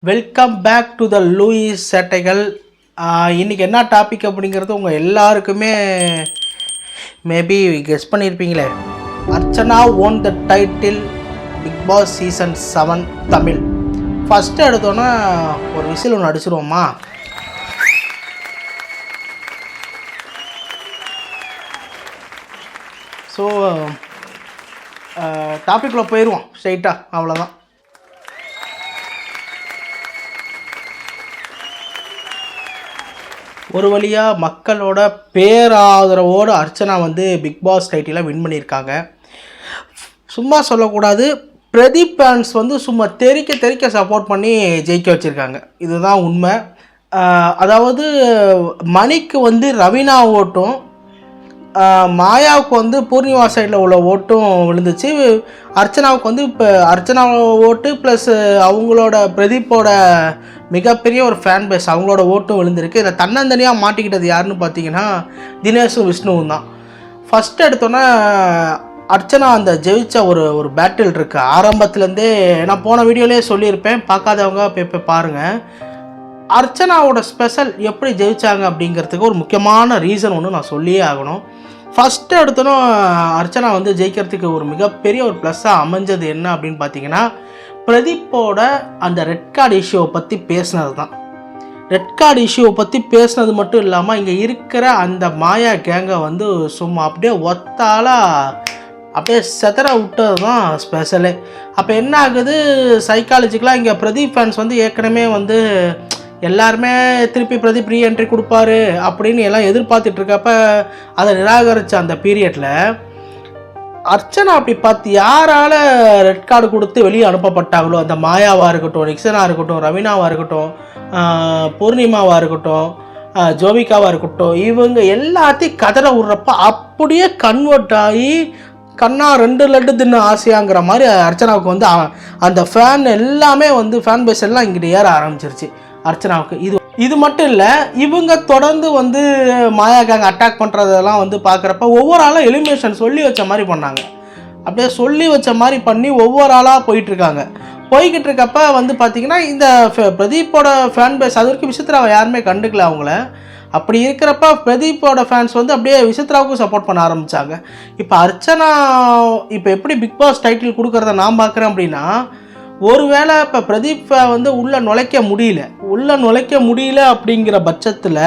Welcome back to the Louis சேட்டைகள். இன்றைக்கி என்ன டாபிக் அப்படிங்கிறது உங்கள் எல்லாருக்குமே மேபி கெஸ் பண்ணியிருப்பீங்களே. Archana won the title Bigg Boss season 7 Tamil. First எடுத்தோன்னே ஒரு விசில் ஒன்று அடிச்சிருவோமா? ஸோ டாப்பிக்குள்ளே போயிடுவோம் ஸ்ட்ரைட்டாக, அவ்வளோதான். ஒரு வழியாக மக்களோட பேராதரவோடு அர்ச்சனா வந்து பிக் பாஸ் டைட்டிலை வின் பண்ணியிருக்காங்க. சும்மா சொல்லக்கூடாது, பிரதீப் ஃபேன்ஸ் வந்து சும்மா தெறிக்க சப்போர்ட் பண்ணி ஜெயிக்க வச்சுருக்காங்க. இதுதான் உண்மை. அதாவது மணிக்கு வந்து ரவீனா ஓட்டும், மாயாவுக்கு வந்து பூர்ணிமா சைடில் உள்ள ஓட்டும் விழுந்துச்சு. அர்ச்சனாவுக்கு வந்து இப்போ அர்ச்சனா ஓட்டு ப்ளஸ் அவங்களோட பிரதீப்போட மிகப்பெரிய ஒரு ஃபேன் பேஸ் அவங்களோட ஓட்டும் விழுந்திருக்கு. இதில் தன்னந்தனியாக மாட்டிக்கிட்டது யாருன்னு பார்த்தீங்கன்னா தினேஷும் விஷ்ணுவும் தான். ஃபஸ்ட்டு எடுத்தோன்னே அர்ச்சனா அந்த ஜெயிச்ச ஒரு பேட்டில் இருக்குது ஆரம்பத்துலேருந்தே. நான் போன வீடியோலேயே சொல்லியிருப்பேன், பார்க்காதவங்க போய் பாருங்கள். அர்ச்சனாவோட ஸ்பெஷல் எப்படி ஜெயித்தாங்க அப்படிங்கிறதுக்கு ஒரு முக்கியமான ரீசன் ஒன்று நான் சொல்லியே ஆகணும். ஃபஸ்ட்டு எடுத்தோன்னே அர்ச்சனா வந்து ஜெயிக்கிறதுக்கு ஒரு மிகப்பெரிய ஒரு ப்ளஸ்ஸாக அமைஞ்சது என்ன அப்படின்னு பார்த்தீங்கன்னா, பிரதீப்போட அந்த ரெட் கார்டு இஷ்யூவை பற்றி பேசினது தான். ரெட் கார்டு இஷ்யூவை பற்றி பேசினது மட்டும் இல்லாமல் இங்கே இருக்கிற அந்த மாயா கேங்கை வந்து சும்மா அப்படியே ஒத்தாலாக அப்படியே செதற விட்டது தான் ஸ்பெஷலே. அப்போ என்ன ஆகுது, சைக்காலஜிக்கலாக இங்கே பிரதீப் ஃபேன்ஸ் வந்து ஏற்கனவே வந்து எல்லாருமே திருப்பி பிரதீப் ரீஎன்ட்ரி கொடுப்பாரு அப்படின்னு எல்லாம் எதிர்பார்த்துட்ருக்கப்ப அதை நிராகரித்த அந்த பீரியடில் அர்ச்சனா அப்படி பார்த்து யாரால் ரெட் கார்டு கொடுத்து வெளியே அனுப்பப்பட்டாங்களோ, அந்த மாயாவாக இருக்கட்டும், நிக்சனாக இருக்கட்டும், ரவீனாவாக இருக்கட்டும், பூர்ணிமாவாக இருக்கட்டும், ஜோவிகாவாக இருக்கட்டும், இவங்க எல்லாத்தையும் கதற விட்றப்ப அப்படியே கன்வெர்ட் ஆகி கண்ணா 2 லட்டு தின்னு ஆசையாங்கிற மாதிரி அர்ச்சனாவுக்கு வந்து அந்த ஃபேன் எல்லாமே வந்து ஃபேன் பேஸ் எல்லாம் இங்கிட்ட ஏற ஆரம்பிச்சிருச்சு அர்ச்சனாவுக்கு. இது மட்டும் இல்லை, இவங்க தொடர்ந்து வந்து மாயா கேங் அட்டாக் பண்ணுறதெல்லாம் வந்து பார்க்குறப்ப ஒவ்வொரு ஆளாக எலிமினேஷன் சொல்லி வச்ச மாதிரி பண்ணாங்க. அப்படியே சொல்லி வச்ச மாதிரி பண்ணி ஒவ்வொரு ஆளாக போய்கிட்டு இருக்கப்ப வந்து பார்த்திங்கன்னா இந்த பிரதீப்போட ஃபேன் பேஸ் அது வரைக்கும் விசித்ராவை யாருமே கண்டுக்கல அவங்கள. அப்படி இருக்கிறப்ப பிரதீப்போட ஃபேன்ஸ் வந்து அப்படியே விசித்ராவுக்கும் சப்போர்ட் பண்ண ஆரம்பித்தாங்க. இப்போ அர்ச்சனா இப்போ எப்படி பிக் பாஸ் டைட்டில் கொடுக்குறத நான் பார்க்குறேன் அப்படின்னா, ஒருவேளை இப்போ பிரதீப் வந்து உள்ளே நுழைக்க முடியல அப்படிங்கிற பட்சத்தில்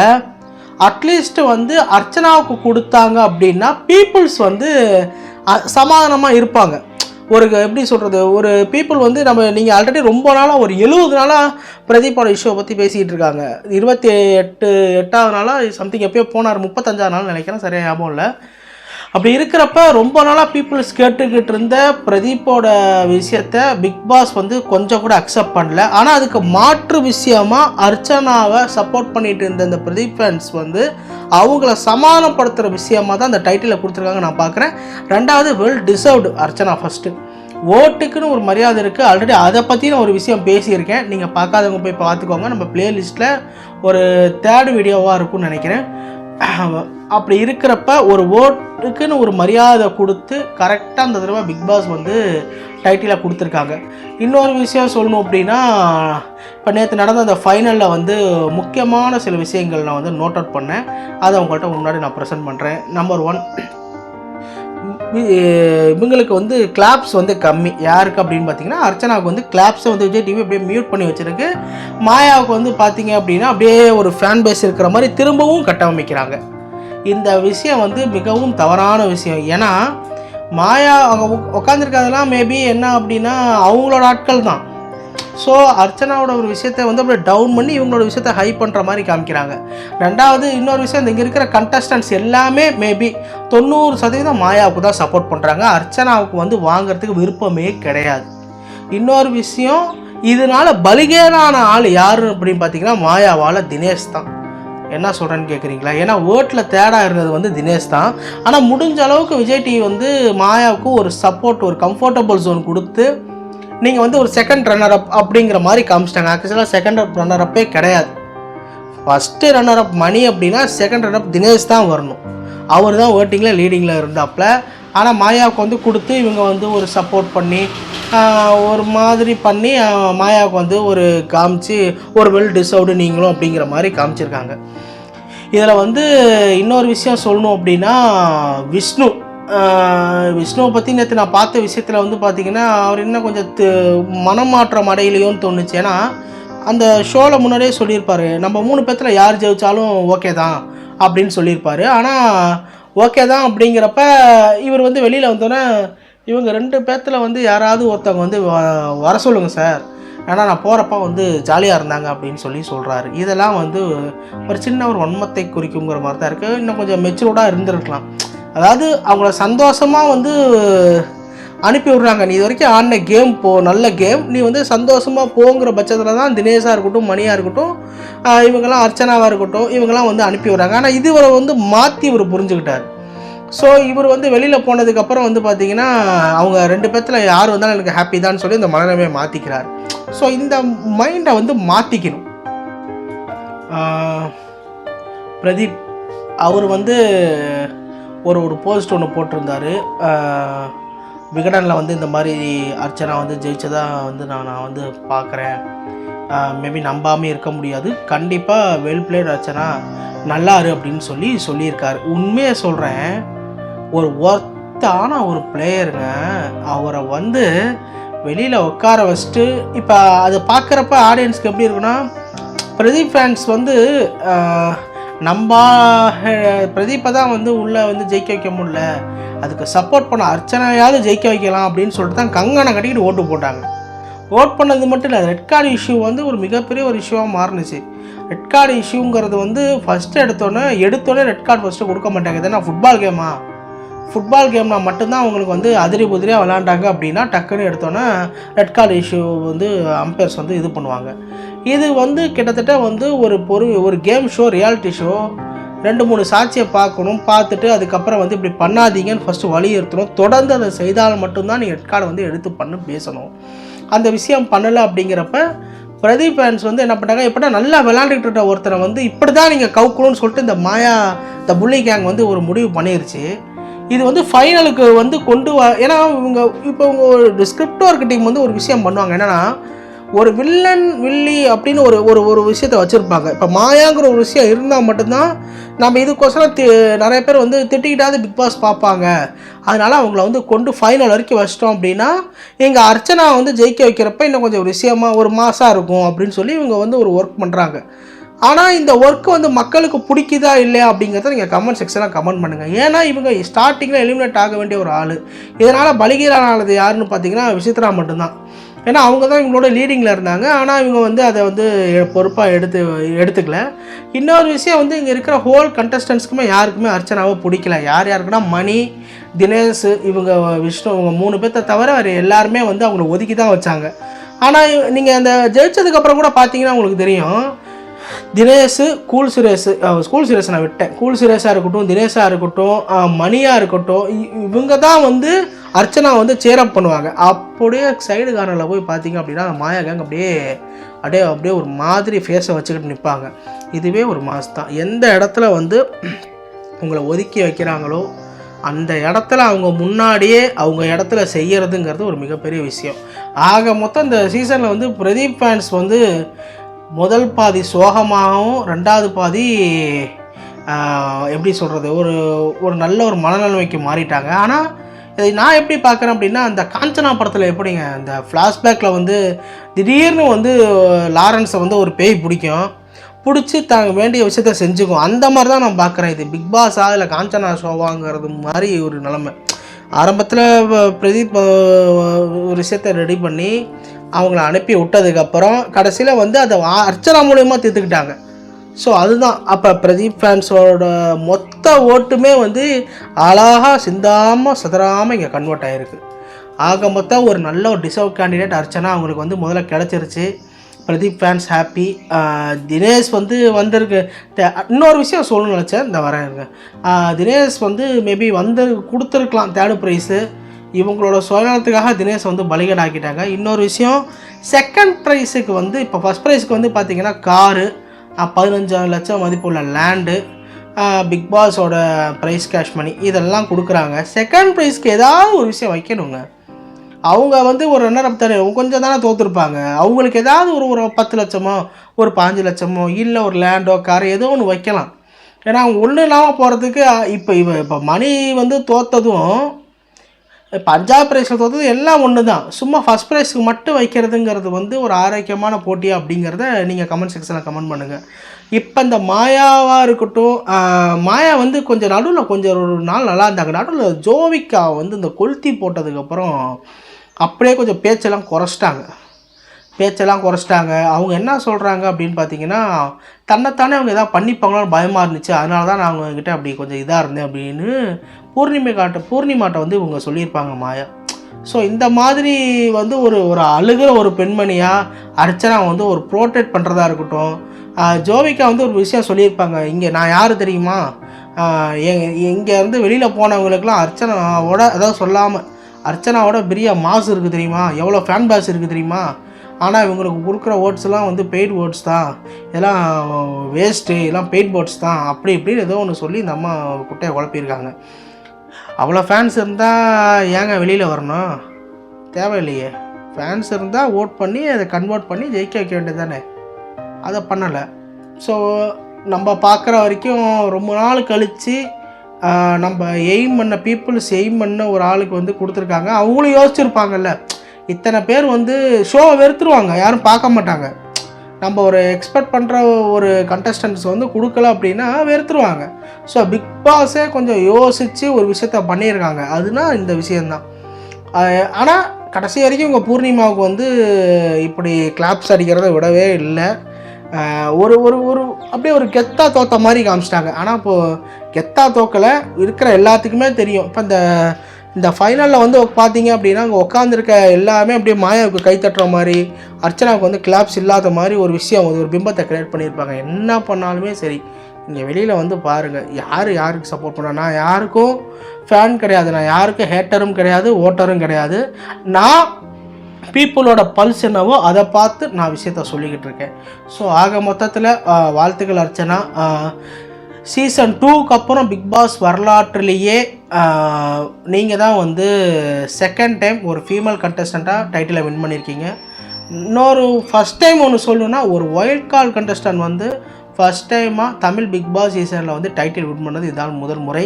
அட்லீஸ்ட் வந்து அர்ச்சனாவுக்கு கொடுத்தாங்க அப்படின்னா பீப்புள்ஸ் வந்து சமாதானமாக இருப்பாங்க. ஒரு எப்படி சொல்கிறது, ஒரு பீப்புள் வந்து நீங்கள் ஆல்ரெடி ரொம்ப நாளாக ஒரு 70 நாளாக பிரதீப்போட இஷ்யூவை பற்றி பேசிக்கிட்டு இருக்காங்க. 28வது நாளாக சம்திங் எப்போயோ போனார், 35வது நாள் நினைக்கிறேன், சரியாக ஞாபகம் இல்லை. அப்படி இருக்கிறப்ப ரொம்ப நாளாக பீப்புள்ஸ் கேட்டுக்கிட்டு இருந்த பிரதீப்போட விஷயத்த பிக் பாஸ் வந்து கொஞ்சம் கூட அக்செப்ட் பண்ணல. ஆனால் அதுக்கு மாற்று விஷயமாக அர்ச்சனாவை சப்போர்ட் பண்ணிட்டு இருந்த இந்த பிரதீப் ஃபேன்ஸ் வந்து அவங்கள சமாதானப்படுத்துகிற விஷயமாக தான் அந்த டைட்டிலை கொடுத்துருக்காங்க நான் பார்க்குறேன். ரெண்டாவது, வெல் டிசர்வ்டு அர்ச்சனா. ஃபஸ்ட்டு ஓட்டுக்குன்னு ஒரு மரியாதை இருக்குது. ஆல்ரெடி அதை பற்றின ஒரு விஷயம் பேசியிருக்கேன், நீங்கள் பார்க்காதவங்க போய் பார்த்துக்கோங்க. நம்ம பிளேலிஸ்ட்டில் ஒரு 3rd வீடியோவாக இருக்கும்னு நினைக்கிறேன். அப்படி இருக்கிறப்ப ஒரு ஓட்டுக்குன்னு ஒரு மரியாதை கொடுத்து கரெக்டாக அந்த தடவை பிக் பாஸ் வந்து டைட்டிலாக கொடுத்துருக்காங்க. இன்னொரு விஷயம் சொல்லணும் அப்படின்னா, இப்போ நேற்று நடந்த அந்த ஃபைனலில் வந்து முக்கியமான சில விஷயங்கள் நான் வந்து நோட் அவுட் பண்ணேன். அதை உங்கள்கிட்ட முன்னாடி நான் ப்ரெசென்ட் பண்ணுறேன். நம்பர் 1, இவங்களுக்கு வந்து கிளாப்ஸ் வந்து கம்மி. யாருக்கு அப்படின்னு பார்த்தீங்கன்னா அர்ச்சனாவுக்கு வந்து கிளாப்ஸை வந்து விஜய் டிவி அப்படியே மியூட் பண்ணி வச்சுருக்கு. மாயாவுக்கு வந்து பார்த்தீங்க அப்படின்னா அப்படியே ஒரு ஃபேன் பேஸ் இருக்கிற மாதிரி திரும்பவும் கட்டமைக்கிறாங்க. இந்த விஷயம் வந்து மிகவும் தவறான விஷயம். ஏன்னா மாயா அவங்க உட்காந்துருக்கிறதெல்லாம் மேபி என்ன அப்படின்னா அவங்களோட ஆட்கள் தான். ஸோ அர்ச்சனாவோட ஒரு விஷயத்தை வந்து அப்படியே டவுன் பண்ணி இவங்களோட விஷயத்தை ஹை பண்ணுற மாதிரி காமிக்கிறாங்க. ரெண்டாவது, இன்னொரு விஷயம், இங்கே இருக்கிற கண்டஸ்டன்ட்ஸ் எல்லாமே மேபி 90% மாயாவுக்கு தான் சப்போர்ட் பண்ணுறாங்க. அர்ச்சனாவுக்கு வந்து வாங்கிறதுக்கு விருப்பமே கிடையாது. இன்னொரு விஷயம், இதனால் பலிகேடான ஆள் யார் அப்படின்னு பார்த்தீங்கன்னா மாயாவால் தினேஷ் தான். என்ன சொல்கிறேன்னு கேட்குறீங்களா? ஏன்னா ஓட்டில் தேடாக இருந்தது வந்து தினேஷ் தான். ஆனால் முடிஞ்ச அளவுக்கு விஜய் டிவி வந்து மாயாவுக்கு ஒரு சப்போர்ட், ஒரு கம்ஃபர்டபுள் ஜோன் கொடுத்து நீங்கள் வந்து ஒரு செகண்ட் ரன்னர் அப் அப்படிங்கிற மாதிரி காமிச்சிட்டாங்க. ஆக்சுவலாக செகண்ட் ரன்னர் அப்பே கிடையாது. ஃபஸ்ட்டு ரன்னர் அப் மணி அப்படின்னா செகண்ட் ரன்னர் அப் தினேஷ் தான் வரணும். அவர் தான் ஓட்டிங்கில் லீடிங்கில் இருந்தாப்புல. ஆனால் மாயாவுக்கு வந்து கொடுத்து இவங்க வந்து ஒரு சப்போர்ட் பண்ணி ஒரு மாதிரி பண்ணி மாயாவுக்கு வந்து ஒரு காமிச்சு ஒரு வெல் டிசர்வ்டு நீங்களும் அப்படிங்கிற மாதிரி காமிச்சிருக்காங்க. இதில் வந்து இன்னொரு விஷயம் சொல்லணும் அப்படின்னா விஷ்ணுவை பற்றி நேற்று நான் பார்த்த விஷயத்தில் வந்து பார்த்திங்கன்னா அவர் இன்னும் கொஞ்சம் மனமாற்றம் அடையிலையோன்னு தோணுச்சு. ஏன்னா அந்த ஷோவில் முன்னாடியே சொல்லியிருப்பார், நம்ம 3 பேர்த்தில் யார் ஜெயித்தாலும் ஓகே தான் அப்படின்னு சொல்லியிருப்பார். ஆனால் ஓகே தான் அப்படிங்கிறப்ப இவர் வந்து வெளியில் வந்தோன்னே இவங்க 2 பேர்த்தில் வந்து யாராவது ஒருத்தவங்க வந்து வர சொல்லுங்கள் சார், ஏன்னா நான் போகிறப்ப வந்து ஜாலியாக இருந்தாங்க அப்படின்னு சொல்கிறாரு. இதெல்லாம் வந்து ஒரு சின்ன ஒரு வன்மத்தை குறிக்குங்கிற மாதிரி தான் இருக்குது. இன்னும் கொஞ்சம் மெச்சூர்டாக இருந்திருக்கலாம். அதாவது அவங்கள சந்தோஷமாக வந்து அனுப்பி விட்றாங்க. நீ இது வரைக்கும் ஆடின கேம் நல்ல கேம், நீ வந்து சந்தோஷமாக போங்கிற பட்சத்தில் தான் தினேஷாக இருக்கட்டும், மணியாக இருக்கட்டும், இவங்கெல்லாம் அர்ச்சனாவாக இருக்கட்டும், இவங்கெல்லாம் வந்து அனுப்பி விட்றாங்க. ஆனால் இதுவரை வந்து மாற்றி இவர் புரிஞ்சுக்கிட்டார். ஸோ இவர் வந்து வெளியில் போனதுக்கப்புறம் வந்து பார்த்திங்கன்னா அவங்க 2 பேர்த்தில் யார் வந்தாலும் எனக்கு ஹாப்பி தான் சொல்லி இந்த மனநிலைமையை மாற்றிக்கிறார். ஸோ இந்த மைண்டை வந்து மாற்றிக்கணும். பிரதீப் அவர் வந்து ஒரு போஸ்ட் ஒன்று போட்டிருந்தார். விகடனில் வந்து இந்த மாதிரி அர்ச்சனா வந்து ஜெயிச்சதாக வந்து நான் வந்து பார்க்குறேன், மேபி நம்பாமே இருக்க முடியாது, கண்டிப்பாக வெல் பிளேட் அர்ச்சனா நல்லாரு அப்படின்னு சொல்லியிருக்காரு. உண்மையை சொல்கிறேன், ஒரு ஒர்த்தான ஒரு பிளேயருங்க. அவரை வந்து வெளியில் உட்கார வச்சுட்டு இப்போ அதை பார்க்குறப்ப ஆடியன்ஸ்க்கு எப்படி இருக்குன்னா, பிரதீப் ஃபேன்ஸ் வந்து பிரதீப்பை தான் வந்து உள்ளே வந்து ஜெயிக்க வைக்க முடியல, அதுக்கு சப்போர்ட் பண்ண அர்ச்சனையாவது ஜெயிக்க வைக்கலாம் அப்படின்னு சொல்லிட்டு தான் கங்கனை கட்டிக்கிட்டு ஓட்டு போட்டாங்க. ஓட் பண்ணது மட்டும் இல்லை, ரெட் கார்டு இஷ்யூ வந்து ஒரு மிகப்பெரிய ஒரு இஷ்யூவாக மாறுனுச்சு. ரெட் கார்டு இஷ்யூங்கிறது வந்து ஃபஸ்ட்டு எடுத்தோன்னே ரெட் கார்டு ஃபஸ்ட்டு கொடுக்க மாட்டாங்க. இதெல்லாம் ஃபுட்பால் கேம்னா மட்டும்தான் அவங்களுக்கு வந்து அதிரி புதிரியாக விளாண்டாங்க அப்படின்னா டக்குன்னு எடுத்தோன்னே ரெட் கார்டு இஷ்யூ வந்து அம்பையர்ஸ் வந்து இது பண்ணுவாங்க. இது வந்து கிட்டத்தட்ட வந்து ஒரு கேம் ஷோ, ரியாலிட்டி ஷோ, 2-3 சாட்சியை பார்த்துட்டு அதுக்கப்புறம் வந்து இப்படி பண்ணாதீங்கன்னு ஃபஸ்ட்டு வலியுறுத்தணும். தொடர்ந்து அதை செய்தால் மட்டும்தான் நீங்கள் ரெட் கார்டை வந்து எடுத்து பேசணும். அந்த விஷயம் பண்ணலை அப்படிங்கிறப்ப பிரதீப் ஃபேன்ஸ் வந்து என்ன பண்ணாங்க, எப்படா நல்லா விளையாண்டுக்கிட்டு இருக்க ஒருத்தரை வந்து இப்படி தான் நீங்கள் கவுக்கணும்னு சொல்லிட்டு இந்த புள்ளி கேங் வந்து ஒரு முடிவு பண்ணிருச்சு. இது வந்து ஃபைனலுக்கு வந்து ஏன்னா இவங்க ஒரு ஸ்கிரிப்ட் டீம் வந்து ஒரு விஷயம் பண்ணுவாங்க. என்னென்னா, ஒரு வில்லி அப்படின்னு ஒரு விஷயத்தை வச்சுருப்பாங்க. இப்போ மாயாங்கிற ஒரு விஷயம் இருந்தால் மட்டும்தான் நம்ம இதுக்கோசரம் நிறைய பேர் வந்து திட்டிக்கிட்டாவது பிக் பாஸ் பார்ப்பாங்க. அதனால் அவங்கள வந்து ஃபைனல் வரைக்கும் வச்சிட்டோம் அப்படின்னா எங்கள் அர்ச்சனா வந்து ஜெயிக்க வைக்கிறப்ப இன்னும் கொஞ்சம் ஒரு விஷயமா ஒரு மாசாக இருக்கும் அப்படின்னு சொல்லி இவங்க வந்து ஒரு ஒர்க் பண்ணுறாங்க. ஆனால் இந்த ஒர்க்கு வந்து மக்களுக்கு பிடிக்குதா இல்லையா அப்படிங்கிறத நீங்கள் கமெண்ட் செக்ஷனில் கமெண்ட் பண்ணுங்கள். ஏன்னா இவங்க ஸ்டார்டிங்கில் எலிமினேட் ஆக வேண்டிய ஒரு ஆள். இதனால் பலிகீரானது யாருன்னு பார்த்தீங்கன்னா விசித்ரா மட்டும்தான். ஏன்னா அவங்க தான் இவங்களோட லீடிங்கில் இருந்தாங்க. ஆனால் இவங்க வந்து அதை வந்து பொறுப்பாக எடுத்துக்கல. இன்னொரு விஷயம் வந்து இங்கே இருக்கிற ஹோல் கண்டஸ்டன்ஸ்க்குமே யாருக்குமே அர்ச்சனாவை பிடிக்கல. யாருக்குன்னா மணி, தினேஷ், விஷ்ணு, இவங்க 3 பேர்த்த தவிர வேறு எல்லாருமே வந்து அவங்கள ஒதுக்கி தான் வச்சாங்க. ஆனால் நீங்கள் அந்த ஜெயிச்சதுக்கப்புறம் கூட பார்த்தீங்கன்னா உங்களுக்கு தெரியும், தினேஷ், கூல் சுரேஷ் நான் விட்டேன். கூல் சுரேஷாக இருக்கட்டும், தினேஷாக இருக்கட்டும், மணியாக இருக்கட்டும், இவங்க தான் வந்து அர்ச்சனா வந்து சேரப் பண்ணுவாங்க. அப்படியே சைடு கார்னரில் போய் பார்த்தீங்க அப்படின்னா மாயா கேங் அப்படியே ஒரு மாதிரி ஃபேஸை வச்சுக்கிட்டு நிற்பாங்க. இதுவே ஒரு மாஸ் தான். எந்த இடத்துல வந்து உங்களை ஒதுக்கி வைக்கிறாங்களோ அந்த இடத்துல அவங்க முன்னாடியே அவங்க இடத்துல செய்கிறதுங்கிறது ஒரு மிகப்பெரிய விஷயம். ஆக மொத்தம் இந்த சீசனில் வந்து பிரதீப் ஃபேன்ஸ் வந்து முதல் பாதி சோகமாகவும் 2வது பாதி எப்படி சொல்கிறது, ஒரு நல்ல ஒரு மனநிலைமைக்கு மாறிட்டாங்க. ஆனால் இதை நான் எப்படி பார்க்குறேன் அப்படின்னா, அந்த காஞ்சனா படத்தில் எப்படிங்க இந்த ஃப்ளாஷ்பேக்கில் வந்து திடீர்னு வந்து லாரன்ஸை வந்து ஒரு பேய் பிடிச்சி வேண்டிய விஷயத்த செஞ்சுக்கும். அந்த மாதிரி தான் நான் பார்க்குறேன். இது பிக் பாஸா இல்லை காஞ்சனா ஷோவாங்கிறது மாதிரி ஒரு நிலைமை. ஆரம்பத்தில் பிரதீப் ஒரு விஷயத்தை ரெடி பண்ணி அவங்கள அனுப்பி விட்டதுக்கப்புறம் கடைசியில் வந்து அதை அர்ச்சனா மூலயமா தீர்த்துக்கிட்டாங்க. ஸோ அதுதான் அப்போ பிரதீப் ஃபேன்ஸோட மொத்த ஓட்டுமே வந்து அழகாக சிந்தாமல் சதறாமல் இங்கே கன்வெர்ட் ஆகிருக்கு. ஆக மொத்தம் ஒரு நல்ல ஒரு டிசர்வ் கேண்டிடேட் அர்ச்சனா அவங்களுக்கு வந்து முதல்ல கிடச்சிருச்சு. Pradeep fans happy. தினேஷ் வந்து வந்திருக்கு. இன்னொரு விஷயம் சொல்லணும்னு நினச்சேன், இந்த வரேங்க. தினேஷ் வந்து மேபி கொடுத்துருக்கலாம் 3rd ப்ரைஸு. இவங்களோட சுயநலத்துக்காக தினேஷ் வந்து பலிகடாக்கிட்டாங்க. இன்னொரு விஷயம், 2nd ப்ரைஸுக்கு வந்து இப்போ 1st ப்ரைஸுக்கு வந்து பார்த்திங்கன்னா காரு, 15 லட்சம் மதிப்புள்ள லேண்டு, பிக் பாஸோட ப்ரைஸ் கேஷ் மணி இதெல்லாம் கொடுக்குறாங்க. செகண்ட் ப்ரைஸ்க்கு ஏதாவது ஒரு விஷயம் வைக்கணுங்க. அவங்க வந்து ஒரு ரன்னர் அப் தானே, கொஞ்சம் தானே தோற்றுருப்பாங்க. அவங்களுக்கு ஏதாவது ஒரு 10 லட்சமோ ஒரு 5 லட்சமோ இல்லை ஒரு லேண்டோ கார் ஏதோ ஒன்று வைக்கலாம். ஏன்னா அவங்க ஒன்றும் இல்லாமல் போகிறதுக்கு இப்போ மணி வந்து தோற்றதும் பஞ்சாப் ப்ரைஸில் தோற்றது எல்லாம் ஒன்று தான். சும்மா ஃபஸ்ட் ப்ரைஸ்க்கு மட்டும் வைக்கிறதுங்கிறது வந்து ஒரு ஆரோக்கியமான போட்டியா அப்படிங்கிறத நீங்கள் கமெண்ட் செக்ஷனில் கமெண்ட் பண்ணுங்கள். இப்போ இந்த மாயாவாக இருக்கட்டும், மாயா வந்து கொஞ்சம் நடுவில் கொஞ்சம் ஒரு நாள் நல்லா இருந்தாங்க. நடுவில் ஜோவிகா வந்து இந்த கொளுத்தி போட்டதுக்கப்புறம் அப்படியே கொஞ்சம் பேச்செல்லாம் குறைச்சிட்டாங்க. அவங்க என்ன சொல்கிறாங்க அப்படின்னு பார்த்தீங்கன்னா, தன்னைத்தானே அவங்க எதாவது பண்ணிப்பாங்களான்னு பயமாக இருந்துச்சு, அதனால தான் நான் அவங்கக்கிட்ட அப்படி கொஞ்சம் இதாக இருந்தேன் அப்படின்னு பூர்ணிமாட்ட வந்து இவங்க சொல்லியிருப்பாங்க மாயா. ஸோ இந்த மாதிரி வந்து ஒரு அழுகிற ஒரு பெண்மணியாக அர்ச்சனா வந்து ஒரு ப்ரோட்டெக்ட் பண்ணுறதா இருக்கட்டும். ஜோவிகா வந்து ஒரு விஷயம் சொல்லியிருப்பாங்க, இங்கே நான் யார் தெரியுமா, இங்கேருந்து வெளியில் போனவங்களுக்கெல்லாம் அதாவது சொல்லாமல் அர்ச்சனாவோட பெரிய மாசு இருக்குது தெரியுமா, எவ்வளோ ஃபேன் பேஸ் இருக்குது தெரியுமா, ஆனால் இவங்களுக்கு கொடுக்குற வேர்ட்ஸ்லாம் வந்து பெய்ட் வேர்ட்ஸ் தான், இதெல்லாம் வேஸ்ட்டு, இதெல்லாம் பெய்ட் வேர்ட்ஸ் தான், அப்படி இப்படின்னு ஏதோ ஒன்று சொல்லி இந்த அம்மா குட்டையை குழப்பியிருக்காங்க. அவ்வளோ ஃபேன்ஸ் இருந்தால் ஏங்க வெளியில் வரணும், தேவையில்லையே. ஃபேன்ஸ் இருந்தால் ஓட் பண்ணி அதை கன்வெர்ட் பண்ணி ஜெயிக்க வைக்க வேண்டியது தானே, அதை பண்ணலை. ஸோ நம்ம பார்க்குற வரைக்கும் ரொம்ப நாள் கழித்து நம்ம எய்ம் பண்ண ஒரு ஆளுக்கு வந்து கொடுத்துருக்காங்க. அவங்களும் யோசிச்சுருப்பாங்கல்ல, இத்தனை பேர் வந்து ஷோவை வெறுத்துருவாங்க, யாரும் பார்க்க மாட்டாங்க. நம்ம ஒரு எக்ஸ்பெக்ட் பண்ணுற ஒரு கண்டஸ்டன்ஸ் வந்து கொடுக்கல அப்படின்னா வெறுத்துருவாங்க. ஸோ பிக் பாஸே கொஞ்சம் யோசித்து ஒரு விஷயத்த பண்ணியிருக்காங்க, அதுனா இந்த விஷயந்தான். ஆனால் கடைசி வரைக்கும் இவங்க பூர்ணிமாவுக்கு வந்து இப்படி கிளாப்ஸ் அடிக்கிறத விடவே இல்லை. ஒரு ஒரு ஒரு அப்படியே ஒரு கெத்தா தோற்ற மாதிரி காமிச்சிட்டாங்க. ஆனால் இப்போது கெத்தா தோக்கலை, இருக்கிற எல்லாத்துக்குமே தெரியும். இப்போ இந்த ஃபைனலில் வந்து பார்த்தீங்க அப்படின்னா அங்கே உட்காந்துருக்க எல்லாமே அப்படியே மாயாவுக்கு கைத்தட்டுற மாதிரி, அர்ச்சனாவுக்கு வந்து கிளாப்ஸ் இல்லாத மாதிரி ஒரு விஷயம், ஒரு பிம்பத்தை க்ரியேட் பண்ணியிருப்பாங்க. என்ன பண்ணாலுமே சரி, இங்கே வெளியில் வந்து பாருங்கள், யாருக்கு சப்போர்ட் பண்ண, நான் யாருக்கும் ஃபேன் கிடையாது, நான் யாருக்கும் ஹேட்டரும் கிடையாது, ஓட்டரும் கிடையாது. நான் பீப்புளோட பல்ஸ் என்னவோ அதை பார்த்து நான் விஷயத்த சொல்லிக்கிட்டு இருக்கேன். ஸோ ஆக மொத்தத்தில் வாழ்த்துக்கள் அர்ச்சனா. சீசன் 2க்கு அப்புறம் பிக் பாஸ் வரலாற்றுலேயே நீங்கள் தான் வந்து செகண்ட் டைம் ஒரு ஃபீமேல் கண்டஸ்டண்ட்டாக டைட்டிலை வின் பண்ணியிருக்கீங்க. இன்னொரு ஃபஸ்ட் டைம் ஒன்று சொல்லணுன்னா, ஒரு வைல்ட் கார்டு கண்டஸ்டன்ட் வந்து ஃபஸ்ட் டைமாக தமிழ் பிக் பாஸ் சீசனில் வந்து டைட்டில் வின் பண்ணது இதுதான் முதல் முறை.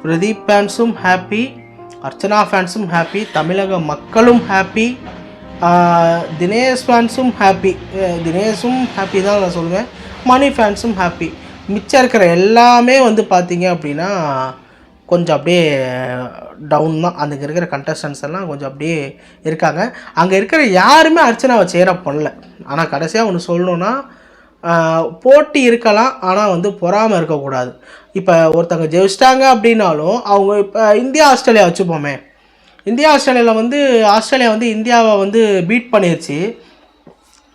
பிரதீப் ஃபேன்ஸும் ஹாப்பி, அர்ச்சனா ஃபேன்ஸும் ஹாப்பி, தமிழக மக்களும் ஹாப்பி, தினேஷ் ஃபேன்ஸும் ஹாப்பி. தினேஷும் ஹாப்பி தான் நான் சொல்லுவேன், மணி ஃபேன்ஸும் ஹாப்பி. மிச்சம் இருக்கிற எல்லாமே வந்து பார்த்திங்க அப்படின்னா கொஞ்சம் அப்படியே டவுன் தான். அங்கே இருக்கிற கண்டஸ்டன்ஸ் எல்லாம் கொஞ்சம் அப்படியே இருக்காங்க. அங்கே இருக்கிற யாருமே அர்ச்சனாவை சேரப் பண்ணல. ஆனால் கடைசியாக ஒன்று சொல்லணுன்னா, போட்டி இருக்கலாம், ஆனால் வந்து பொறாமல் இருக்கக்கூடாது. இப்போ ஒருத்தங்க ஜெயிச்சிட்டாங்க அப்படின்னாலும் அவங்க இப்போ இந்தியா ஆஸ்திரேலியா வச்சுப்போமே, ஆஸ்திரேலியா வந்து இந்தியாவை வந்து பீட் பண்ணிருச்சு.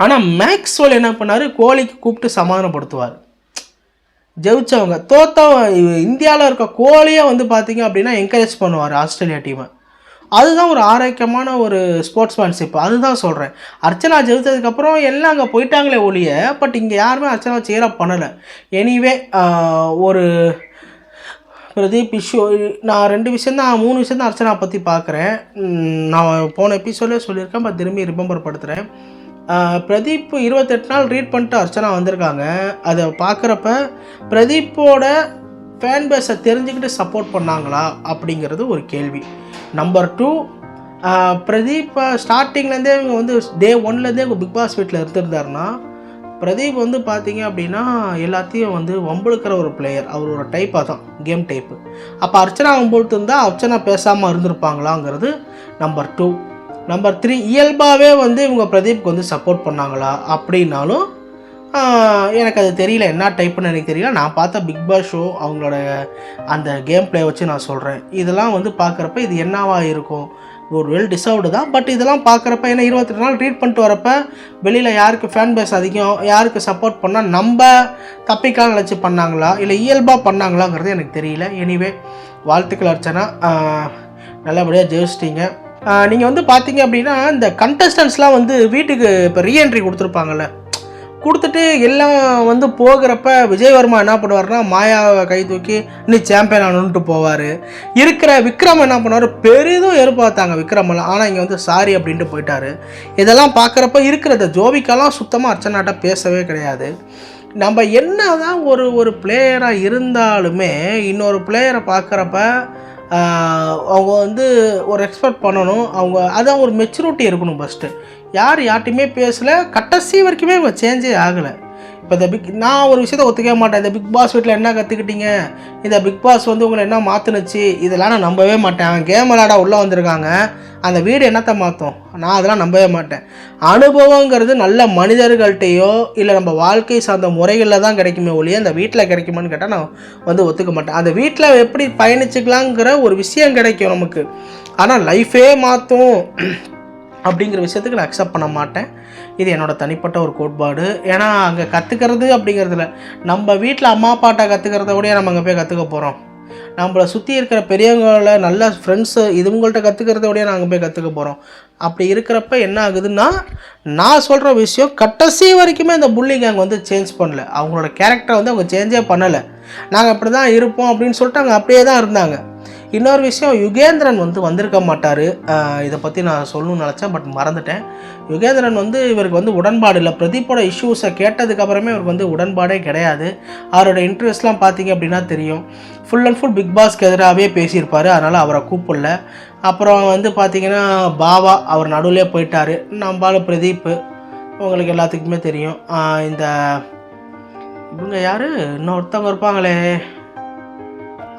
ஆனால் மேக்ஸ்வெல் என்ன பண்ணார், கோலிக்கு கூப்பிட்டு சமாதானப்படுத்துவார். ஜெயிச்சவங்க இந்தியாவில் இருக்க கோலியை வந்து பார்த்திங்க அப்படின்னா என்கரேஜ் பண்ணுவார் ஆஸ்திரேலியா டீமை. அதுதான் ஒரு ஆரோக்கியமான ஒரு ஸ்போர்ட்ஸ்மேன்ஷிப். அதுதான் சொல்கிறேன். அர்ச்சனா ஜெயித்ததுக்கப்புறம் எல்லாம் அங்கே போயிட்டாங்களே ஒழிய, பட் இங்கே யாருமே அர்ச்சனா சேரப் பண்ணலை. எனிவே ஒரு பிரதீப் இஷ்யூ, நான் 3 விஷயம் தான் அர்ச்சனா பற்றி பார்க்குறேன். நான் போன எபிசோட்லேயே சொல்லியிருக்கேன், பட் திரும்பி ரிமெம்பர் படுத்துகிறேன். பிரதீப் 28 நாள் ரீட் பண்ணிட்டு அர்ச்சனா வந்திருக்காங்க. அதை பார்க்குறப்ப பிரதீப்போட ஃபேன் பேஸை தெரிஞ்சுக்கிட்டு சப்போர்ட் பண்ணாங்களா அப்படிங்கிறது ஒரு கேள்வி. நம்பர் 2, பிரதீப் ஸ்டார்டிங்லேருந்தே இவங்க வந்து டே 1லேருந்தே பிக் பாஸ் வீட்டில் இருந்திருந்தாருன்னா, பிரதீப் வந்து பார்த்தீங்க அப்படின்னா எல்லாத்தையும் வந்து வம்புழுக்கிற ஒரு பிளேயர். அவர் ஒரு டைப்பாக தான், கேம் டைப்பு. அப்போ அர்ச்சனா வம்புழுத்து இருந்தால் அர்ச்சனா பேசாமல் இருந்திருப்பாங்களாங்கிறது நம்பர் 2. நம்பர் 3, இயல்பாகவே வந்து இவங்க பிரதீப்க்கு வந்து சப்போர்ட் பண்ணாங்களா அப்படின்னாலும் எனக்கு அது தெரியல, என்ன டைப்புன்னு எனக்கு தெரியல. நான் பார்த்த பிக் பாஸ் ஷோ அவங்களோட அந்த கேம் பிளே வச்சு நான் சொல்கிறேன். இதெல்லாம் வந்து பார்க்குறப்ப இது என்னவாக இருக்கும், ஒரு வெல் டிசர்வ்டு தான். பட் இதெல்லாம் பார்க்குறப்ப, ஏன்னா 22 நாள் ரீட் பண்ணிட்டு வரப்போ வெளியில் யாருக்கு ஃபேன் பேஸ் அதிகம், யாருக்கு சப்போர்ட் பண்ணால் நம்ம தப்பிக்கலாம் நினச்சி பண்ணாங்களா இல்லை இயல்பாக பண்ணாங்களாங்கிறது எனக்கு தெரியல. எனிவே வாழ்த்துக்கள் அர்ச்சனா, நல்லபடியாக ஜெயிச்சிட்டிங்க. நீங்கள் வந்து பார்த்தீங்க அப்படின்னா இந்த கண்டஸ்டன்ஸ்லாம் வந்து வீட்டுக்கு இப்போ ரீஎன்ட்ரி கொடுத்துருப்பாங்கள்ல, கொடுத்துட்டு எல்லாம் வந்து போகிறப்ப விஜயவர்மா என்ன பண்ணுவார்னா மாயாவை கை தூக்கி நீ சாம்பியன் ஆகணுன்ட்டு போவார். இருக்கிற விக்ரம் என்ன பண்ணுவார், பெரிதும் எதிர்பார்த்தாங்க விக்ரமெல்லாம், ஆனால் இங்கே வந்து சாரி அப்படின்ட்டு போயிட்டார். இதெல்லாம் பார்க்குறப்ப இருக்கிறத ஜோவிக்காலாம் சுத்தமாக அர்ச்சனாட்ட பேசவே கிடையாது. நம்ம என்ன தான் ஒரு பிளேயராக இருந்தாலுமே இன்னொரு பிளேயரை பார்க்குறப்ப அவங்க வந்து ஒரு எக்ஸ்பெக்ட் பண்ணணும். அவங்க அதான் ஒரு மெச்சூரிட்டி இருக்கணும். ஃபஸ்ட்டு யார்கிட்டையுமே பேசலை, கடைசி வரைக்குமே இவங்க சேஞ்சே ஆகலை. இப்போ இந்த நான் ஒரு விஷயத்தை ஒத்துக்கவே மாட்டேன். இந்த பிக் பாஸ் வீட்டில் என்ன கற்றுக்கிட்டீங்க, இந்த பிக் பாஸ் வந்து உங்களை என்ன மாற்றுனுச்சு, இதெல்லாம் நான் நம்பவே மாட்டேன். அவன் கேம் விளாட உள்ளே வந்திருக்காங்க, அந்த வீடு என்னத்தை மாற்றும், நான் அதெல்லாம் நம்பவே மாட்டேன். அனுபவங்கிறது நல்ல மனிதர்கள்ட்டையோ இல்லை நம்ம வாழ்க்கை சார்ந்த முறைகளில் தான் கிடைக்குமே ஒழிய அந்த வீட்டில் கிடைக்குமான்னு கேட்டால் நான் வந்து ஒத்துக்க மாட்டேன். அந்த வீட்டில் எப்படி பயணிச்சுக்கலாங்கிற ஒரு விஷயம் கிடைக்கும் நமக்கு, ஆனால் லைஃபே மாற்றும் அப்படிங்கிற விஷயத்துக்கு நான் அக்செப்ட் பண்ண மாட்டேன். இது என்னோடய தனிப்பட்ட ஒரு கோட்பாடு. ஏன்னா அங்கே கற்றுக்கிறது அப்படிங்கிறதுல நம்ம வீட்டில் அம்மா அப்பாட்ட கற்றுக்கிறத விட நம்ம அங்கே போய் கற்றுக்க போகிறோம். நம்மளை சுற்றி இருக்கிற பெரியவங்கள நல்ல ஃப்ரெண்ட்ஸு இதுவங்கள்ட்ட கற்றுக்கிறத விட நாங்கள் போய் கற்றுக்க போகிறோம். அப்படி இருக்கிறப்ப என்ன ஆகுதுன்னா, நான் சொல்கிற விஷயம் கடைசி வரைக்குமே இந்த புள்ளி கேங் வந்து சேஞ்ச் பண்ணல. அவங்களோட கேரக்டரை வந்து அவங்க சேஞ்சே பண்ணலை. நாங்கள் இப்படி தான் இருப்போம் அப்படின்னு சொல்லிட்டு அங்கே அப்படியே தான் இருந்தாங்க. இன்னொரு விஷயம், யுகேந்திரன் வந்து வந்திருக்க மாட்டார். இதை பற்றி நான் சொல்லணும்னு நினச்சேன், பட் மறந்துட்டேன். யுகேந்திரன் வந்து இவருக்கு வந்து உடன்பாடு இல்லை. பிரதீப்போட இஷ்யூஸை கேட்டதுக்கப்புறமே இவருக்கு வந்து உடன்பாடே கிடையாது. அவரோட இன்ட்ரெஸ்ட்லாம் பார்த்தீங்க அப்படின்னா தெரியும், ஃபுல் அண்ட் ஃபுல் பிக் பாஸ்க்கு எதிராகவே பேசியிருப்பார். அதனால் அவரை கூப்பிடல. அப்புறம் வந்து பார்த்திங்கன்னா பாவா அவர் நடுவிலே போயிட்டார். நம்மளால பிரதீப் உங்களுக்கு எல்லாத்துக்குமே தெரியும். இந்த இவங்க யார் இன்னொருத்தவங்க இருப்பாங்களே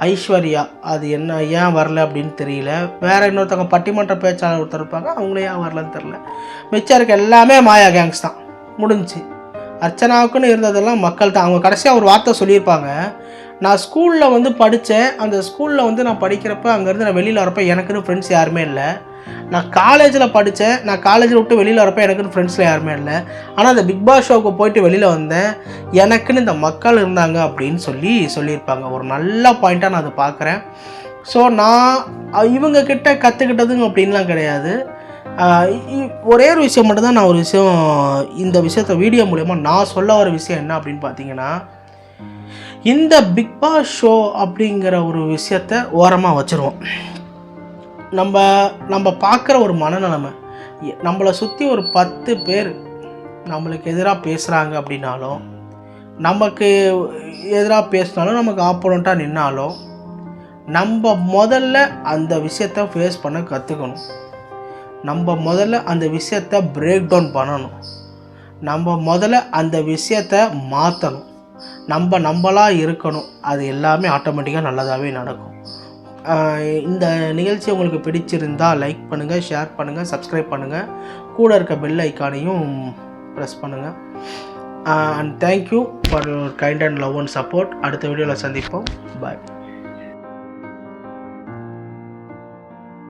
ஐஸ்வர்யா, அது என்ன ஏன் வரல அப்படின்னு தெரியல. வேறு இன்னொருத்தவங்க பட்டிமன்ற பேச்சாளர் ஒருத்தர் இருப்பாங்க, அவங்களே ஏன் வரலன்னு தெரில. மிச்சம் இருக்க எல்லாமே மாயா கேங்ஸ் தான். முடிஞ்சு அர்ச்சனாவுக்குன்னு இருந்ததெல்லாம் மக்கள் தான். அவங்க கடைசியாக ஒரு வார்த்தை சொல்லியிருப்பாங்க, நான் ஸ்கூலில் வந்து படித்தேன், அந்த ஸ்கூலில் வந்து நான் படிக்கிறப்ப அங்கேருந்து நான் வெளியில் வரப்போ எனக்குன்னு ஃப்ரெண்ட்ஸ் யாருமே இல்லை. நான் காலேஜில் படித்தேன், நான் காலேஜில் விட்டு வெளியில் வரப்போ எனக்குன்னு ஃப்ரெண்ட்ஸில் யாருமே இல்லை. ஆனால் அந்த பிக் பாஸ் ஷோவுக்கு போயிட்டு வெளியில் வந்தேன், எனக்குன்னு இந்த மக்கள் இருந்தாங்க அப்படின்னு சொல்லியிருப்பாங்க. ஒரு நல்ல பாயிண்ட்டாக நான் அதை பார்க்குறேன். ஸோ நான் இவங்கக்கிட்ட கற்றுக்கிட்டதுங்க அப்படின்லாம் கிடையாது. ஒரே ஒரு விஷயம் மட்டும்தான், நான் ஒரு விஷயம் இந்த விஷயத்தை வீடியோ மூலமா நான் சொல்ல வர விஷயம் என்ன அப்படின்னு பார்த்தீங்கன்னா, இந்த பிக் பாஸ் ஷோ அப்படிங்கிற ஒரு விஷயத்தை ஓரமாக வச்சுருவோம். நம்ம பார்க்குற ஒரு மனநிலைமை, நம்மளை சுற்றி ஒரு 10 பேர் நம்மளுக்கு எதிராக பேசுகிறாங்க அப்படின்னாலும், நமக்கு எதிராக பேசினாலும், நமக்கு ஆப்போனண்ட்டாக நின்னாலும், நம்ம முதல்ல அந்த விஷயத்தை ஃபேஸ் பண்ண கற்றுக்கணும். நம்ம முதல்ல அந்த விஷயத்தை பிரேக் டவுன் பண்ணணும். நம்ம முதல்ல அந்த விஷயத்தை மாற்றணும். நம்மளாக இருக்கணும். அது எல்லாமே ஆட்டோமேட்டிக்காக நல்லதாகவே நடக்கும். இந்த நிகழ்ச்சி உங்களுக்கு பிடிச்சிருந்தால் லைக் பண்ணுங்கள், ஷேர் பண்ணுங்கள், சப்ஸ்கிரைப் பண்ணுங்கள், கூட இருக்க பெல் ஐக்கானையும் ப்ரெஸ் பண்ணுங்கள். And thank you for kind and love and support. அடுத்த வீடியோவில் சந்திப்போம். பாய்.